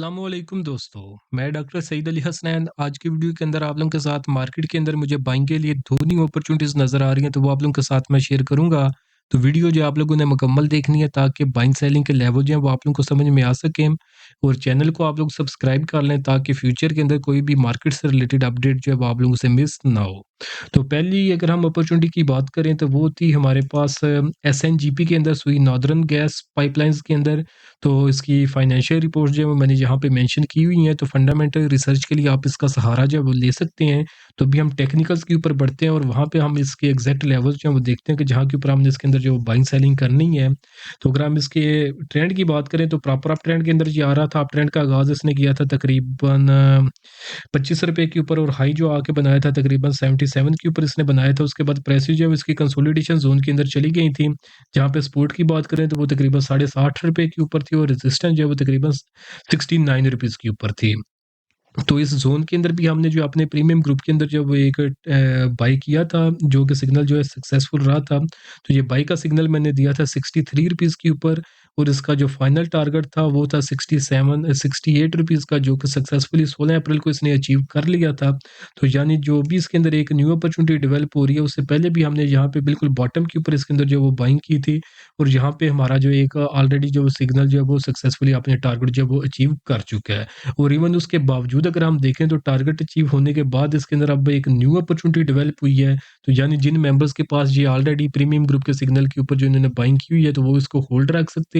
अस्सलामुअलैकुम दोस्तों, मैं डॉक्टर सईद अली हसनैन। आज की वीडियो के अंदर आप लोगों के साथ मार्केट के अंदर मुझे बाइंग के लिए 2 न्यू अपॉर्चुनिटीज़ नज़र आ रही हैं, तो वो आप लोगों के साथ मैं शेयर करूँगा। तो वीडियो जो आप लोगों ने मुकम्मल देखनी है ताकि बाइंग सेलिंग के लेवल जो हैं वो आप लोगों को समझ में आ सकें और चैनल को आप लोग सब्सक्राइब कर लें ताकि फ्यूचर के अंदर कोई भी मार्केट से रिलेटेड अपडेट जो है वो आप लोगों से मिस ना हो। तो पहली अगर हम अपॉर्चुनिटी की बात करें तो वो थी हमारे पास एसएनजीपी के अंदर सुई नॉर्दर्न गैस पाइपलाइंस के अंदर। तो इसकी फाइनेंशियल रिपोर्ट जो है वो मैंने यहाँ पे मेंशन की हुई है, तो फंडामेंटल रिसर्च के लिए आप इसका सहारा जो है वो ले सकते हैं। तो अभी हम टेक्निकल्स के ऊपर बढ़ते हैं और वहाँ पे हम इसके एग्जैक्ट लेवल्स जो हैं वो देखते हैं कि जहाँ के ऊपर हमने इसके अंदर जो बाइंग सेलिंग करनी है। तो अगर हम इसके ट्रेंड की बात करें तो प्रॉपर अप ट्रेंड के अंदर ये आ रहा था। अप ट्रेंड का आगाज़ इसने किया था तकरीबन ₹25 के ऊपर और हाई जो आके बनाया था तकरीबन 77 के ऊपर इसने बनाया था। उसके बाद प्राइसेज़ जो है इसकी कंसोलिडेशन ज़ोन के अंदर चली गई थी। जहाँ पे सपोर्ट की बात करें तो वो तकरीबन ₹60.5 के ऊपर थी और रेजिस्टेंस जो है वो तकरीबन ₹69 के ऊपर थी। तो इस ज़ोन के अंदर भी हमने जो अपने प्रीमियम ग्रुप के अंदर जो वो एक बाय किया था, जो कि सिग्नल जो है सक्सेसफुल रहा था। तो ये बाय का सिग्नल मैंने दिया था ₹63 के ऊपर और इसका जो फाइनल टारगेट था वो था 67 ₹68 का, जो कि सक्सेसफुली 16 अप्रैल को इसने अचीव कर लिया था। तो यानी जो भी इसके अंदर एक न्यू अपॉर्चुनिटी डेवलप हो रही है, उससे पहले भी हमने यहाँ पे बिल्कुल बॉटम के ऊपर इसके अंदर जो वो बाइंग की थी और यहाँ पे हमारा जो एक ऑलरेडी जो सिग्नल जो है वो सक्सेसफुली अपने टारगेट जो है वो अचीव कर चुका है। और इवन उसके बावजूद अगर हम देखें तो टारगेट अचीव होने के बाद इसके अंदर अब एक न्यू अपॉर्चुनिटी डेवलप हुई है। तो यानी जिन मेंबर्स के पास ये ऑलरेडी प्रीमियम ग्रुप के सिग्नल के ऊपर जो इन्होंने बाइंग की हुई है, तो वो इसको होल्ड रख सकते हैं।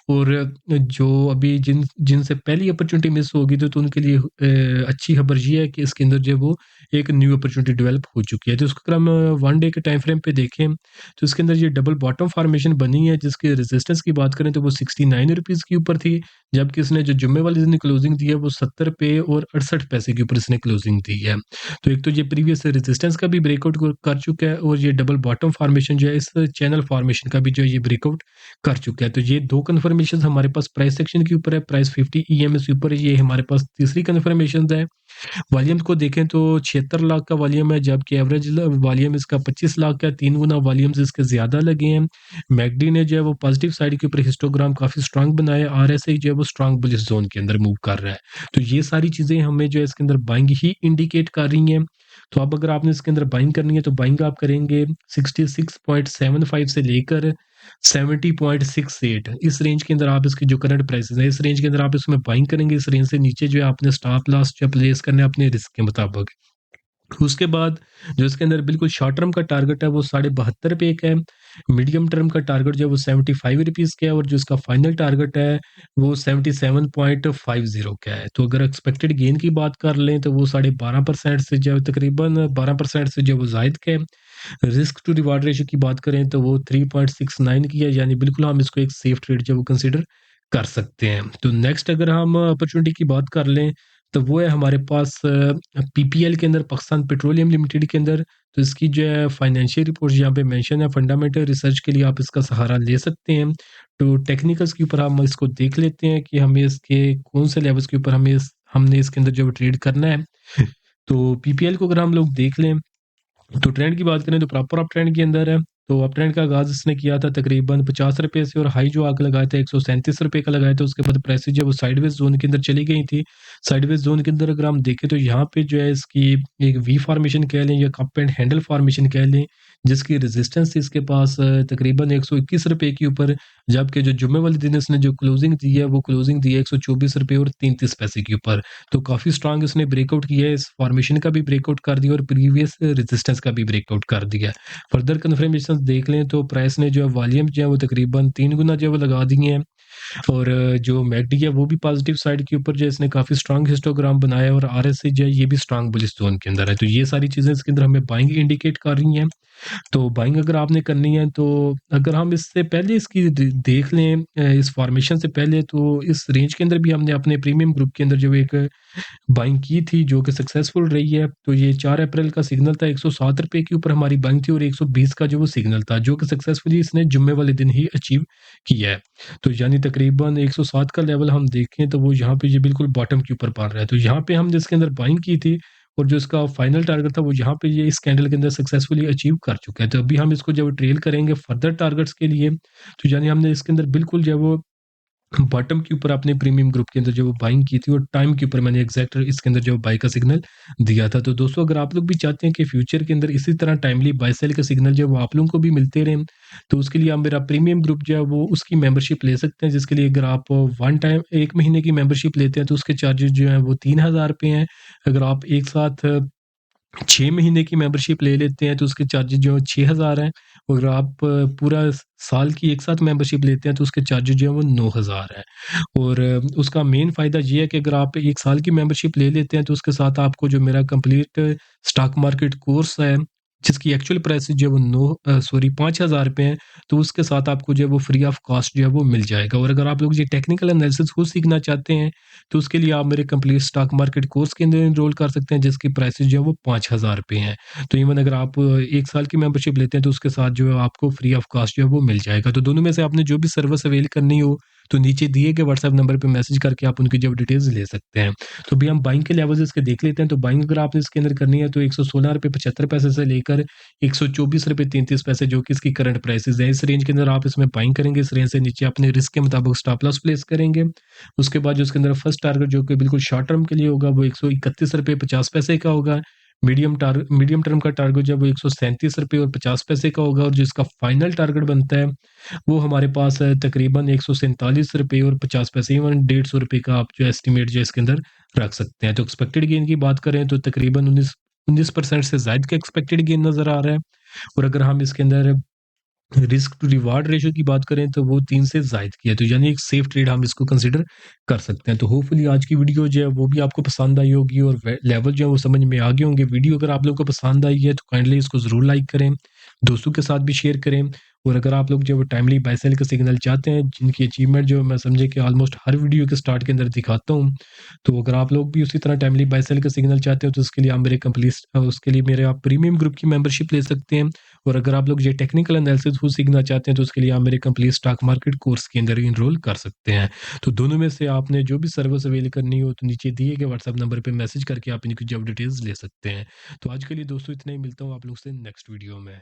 और जो अभी जिनसे पहली अपॉर्चुनिटी मिस होगी तो उनके लिए अच्छी खबर ये है कि इसके अंदर जो है वो एक न्यू अपॉर्चुनिटी डेवलप हो चुकी है। तो उसको अगर हम 1 डे के टाइम फ्रेम पे देखें तो इसके अंदर ये डबल बॉटम फॉर्मेशन बनी है, जिसकी रेजिस्टेंस की बात करें तो वो ₹69 के ऊपर थी। जबकि इसने जो जुम्मे वाले दिन क्लोजिंग दी है वो 70 पे और 68 पैसे के ऊपर इसने क्लोजिंग दी है। तो एक तो ये प्रीवियस रेजिस्टेंस का भी ब्रेकआउट कर चुका है और ये डबल बॉटम फॉर्मेशन जो है इस चैनल फॉर्मेशन का भी जो है ये ब्रेकआउट कर चुका है। तो ये 2 कन्फर्मेशन हमारे पास प्राइस सेक्शन के ऊपर है, प्राइस 50 ईएमएस के ऊपर है, ये हमारे पास तीसरी कन्फर्मेशन है। वॉल्यूम को देखें तो 76 लाख का वॉल्यूम है, जबकि एवरेज वॉल्यूम इसका 25 लाख का है, 3 गुना वॉल्यूम्स इसके ज़्यादा लगे हैं। मैकडी ने जो है वो पॉजिटिव साइड के ऊपर हिस्टोग्राम काफ़ी स्ट्रांग बनाया है, आरएसआई जो है वो स्ट्रांग बुलिश ज़ोन के अंदर मूव कर रहा है। तो ये सारी चीज़ें हमें जो है इसके अंदर बाइंग ही इंडिकेट कर रही हैं। तो अब अगर आपने इसके अंदर बाइंग करनी है तो बाइंग आप करेंगे 66.75 से लेकर 70.68 इस रेंज के अंदर आप इसकी जो करंट प्राइसेस है, इस रेंज के अंदर आप इसमें बाइंग करेंगे। इस रेंज से नीचे जो है आपने स्टॉप लॉस जो प्लेस करना है अपने रिस्क के मुताबिक। उसके बाद जो इसके अंदर बिल्कुल शॉर्ट टर्म का टारगेट है वो ₹72 का है। मीडियम टर्म का टारगेट जो है वो ₹75 का है और जो इसका फाइनल टारगेट है वो 77.50 का है। तो अगर एक्सपेक्टेड गेन की बात कर लें तो वो 12.5% से जो है तकरीबन 12% से जो है वो ज़ायद का है। रिस्क टू रिवार्ड रेशियो की बात करें तो वो 3.69 की है, यानी बिल्कुल हम इसको एक सेफ ट्रेड जो है वो कंसीडर कर सकते हैं। तो नेक्स्ट अगर हम अपॉर्चुनिटी की बात कर लें तो वो है हमारे पास पीपीएल के अंदर, पाकिस्तान पेट्रोलियम लिमिटेड के अंदर। तो इसकी जो है फाइनेंशियल रिपोर्ट यहाँ पे मेंशन है। फंडामेंटल रिसर्च के लिए आप इसका सहारा ले सकते हैं। तो टेक्निकल्स के ऊपर हम इसको देख लेते हैं कि हमें इसके कौन से लेवल्स के ऊपर हमने इसके अंदर जो है ट्रेड करना है। तो पीपीएल को अगर हम लोग देख लें तो ट्रेंड की बात करें तो प्रॉपर अप ट्रेंड के अंदर है। तो अप ट्रेंड का आगाज़ इसने किया था तकरीबन ₹50 से और हाई जो आके लगाया था ₹137 का लगाया था। उसके बाद प्राइसेज़ जो है वो साइडवेज़ ज़ोन के अंदर चली गई थी। साइडवेज़ ज़ोन के अंदर अगर हम देखें तो यहाँ पे जो है इसकी एक वी फॉर्मेशन कह लें या कप एंड हैंडल फॉर्मेशन कह लें, जिसकी रेजिस्टेंस थी इसके पास तकरीबन ₹121 के ऊपर। जबकि जो जुम्मे वाले दिन इसने जो क्लोजिंग दी है वो क्लोजिंग दी है ₹124 और 33 पैसे के ऊपर। तो काफ़ी स्ट्रॉन्ग इसने ब्रेकआउट किया है, इस फॉर्मेशन का भी ब्रेकआउट कर दिया और प्रीवियस रेजिस्टेंस का भी ब्रेकआउट कर दिया। फर्दर कन्फर्मेशंस देख लें तो प्राइस ने जो है वॉल्यूम जो है वो तकरीबन 3 गुना जो है वो लगा दिए हैं। और जो मैकडी है वो भी पॉजिटिव साइड के ऊपर जो है इसने काफ़ी स्ट्रॉन्ग हिस्टोग्राम बनाया है और आरएसआई जो है ये भी स्ट्रॉन्ग बुलिश ज़ोन के अंदर है। तो ये सारी चीज़ें इसके अंदर हमें बाइंग इंडिकेट कर रही हैं। तो बाइंग अगर आपने करनी है तो अगर हम इससे पहले इसकी देख लें इस फॉर्मेशन से पहले तो इस रेंज के अंदर भी हमने अपने प्रीमियम ग्रुप के अंदर जो एक बाइंग की थी जो कि सक्सेसफुल रही है। तो ये 4 अप्रैल का सिग्नल था, ₹107 के ऊपर हमारी बाइंग थी और 120 का जो वो सिग्नल था, जो कि सक्सेसफुली इसने जुम्मे वाले दिन ही अचीव किया है। तो यानी तकरीबन 107 का लेवल हम देखें तो वो यहाँ पे ये बिल्कुल बॉटम के ऊपर बन रहा है। तो यहाँ पे हमने इसके अंदर बाइंग की थी और जो इसका फाइनल टारगेट था वो यहाँ पे ये इस कैंडल के अंदर सक्सेसफुली अचीव कर चुका है। तो अभी हम इसको जब ट्रेल करेंगे फर्दर टारगेट्स के लिए, तो यानी हमने इसके अंदर बिल्कुल जो है वो बॉटम के ऊपर आपने प्रीमियम ग्रुप के अंदर जो वो बाइंग की थी और टाइम के ऊपर मैंने एग्जैक्ट इसके अंदर जो बाय का सिग्नल दिया था। तो दोस्तों अगर आप लोग भी चाहते हैं कि फ्यूचर के अंदर इसी तरह टाइमली बाय सेल का सिग्नल जो है वो आप लोगों को भी मिलते रहें, तो उसके लिए आप मेरा प्रीमियम ग्रुप जो है वो उसकी मेंबरशिप ले सकते हैं, जिसके लिए अगर आप वन टाइम 1 महीने की मेंबरशिप लेते हैं तो उसके चार्जेस जो हैं वो 3000 रुपए हैं। अगर आप एक साथ 6 महीने की मेंबरशिप ले लेते हैं तो उसके चार्जेज़ जो हैं 6000 हैं। और आप पूरा साल की एक साथ मेंबरशिप लेते हैं तो उसके चार्जेज़ जो हैं वो 9000 हैं। और उसका मेन फ़ायदा ये है कि अगर आप 1 साल की मेंबरशिप ले लेते हैं तो उसके साथ आपको जो मेरा कंप्लीट स्टॉक मार्केट कोर्स है, जिसकी एक्चुअल प्राइस जो है वो 5000 रुपए है, तो उसके साथ आपको जो है वो फ्री ऑफ कॉस्ट जो है वो मिल जाएगा। और अगर आप लोग ये टेक्निकल एनालिसिस खुद सीखना चाहते हैं, तो उसके लिए आप मेरे कंप्लीट स्टॉक मार्केट कोर्स के अंदर एनरोल कर सकते हैं, जिसकी प्राइसेज़ जो है वो 5000 रुपए हैं। तो इवन अगर आप 1 साल की मेंबरशिप लेते हैं तो उसके साथ जो है आपको फ्री ऑफ कॉस्ट जो है वो मिल जाएगा। तो दोनों में से आपने जो भी सर्विस अवेल करनी हो, तो नीचे दिए गए व्हाट्सएप नंबर पे मैसेज करके आप उनकी जो डिटेल्स ले सकते हैं। तो अभी हम बाइंग के लेवल्स इसके देख लेते हैं। तो बाइंग अगर आपने इसके अंदर करनी है तो ₹116.75 से लेकर ₹124.33 जो कि इसकी करंट प्राइसेज़ है। इस रेंज के अंदर आप इसमें बाइंग करेंगे, इस रेंज से नीचे अपने रिस्क के मुताबिक स्टॉप लॉस प्लेस करेंगे। उसके बाद जो इसके अंदर फर्स्ट टारगेट जो कि बिल्कुल शॉर्ट टर्म के लिए होगा वो ₹131.50 का होगा। मीडियम टर्म का टारगेट जो है वो ₹137.50 का होगा, और जो इसका फाइनल टारगेट बनता है वो हमारे पास है तकरीबन ₹147.50, इवन ₹150 का आप जो एस्टिमेट जो इसके अंदर रख सकते हैं। तो एक्सपेक्टेड गेन की बात करें तो तकरीबन 19% से ज़ायद का एक्सपेक्टेड गेन नज़र आ रहा है। और अगर हम इसके अंदर रिस्क टू रिवार्ड रेशियो की बात करें तो वो 3 से ज़ायद की है, तो यानी एक सेफ ट्रेड हम इसको कंसीडर कर सकते हैं। तो होपफुली आज की वीडियो जो है वो भी आपको पसंद आई होगी और लेवल जो है वो समझ में आ गए होंगे। वीडियो अगर आप लोगों को पसंद आई है तो काइंडली इसको ज़रूर लाइक करें, दोस्तों के साथ भी शेयर करें। और अगर आप लोग जो है वो टाइमली बाय सेल का सिग्नल चाहते हैं, जिनकी अचीवमेंट जो मैं समझे कि ऑलमोस्ट हर वीडियो के स्टार्ट के अंदर दिखाता हूँ, तो अगर आप लोग भी उसी तरह टाइमली बाय सेल का सिग्नल चाहते हो तो उसके लिए आप उसके लिए मेरे आप प्रीमियम ग्रुप की मेंबरशिप ले सकते हैं। और अगर आप लोग ये टेक्निकल एनालिसिस खुद सीखना चाहते हैं तो उसके लिए आप मेरे कंप्लीट स्टॉक मार्केट कोर्स के अंदर एनरोल कर सकते हैं। तो दोनों में से आपने जो भी सर्विस अवेल करनी हो तो नीचे दिए गए व्हाट्सएप नंबर पे मैसेज करके आप इनकी जॉब डिटेल्स ले सकते हैं। तो आज के लिए दोस्तों इतना ही, मिलता हूँ आप लोग से नेक्स्ट वीडियो में।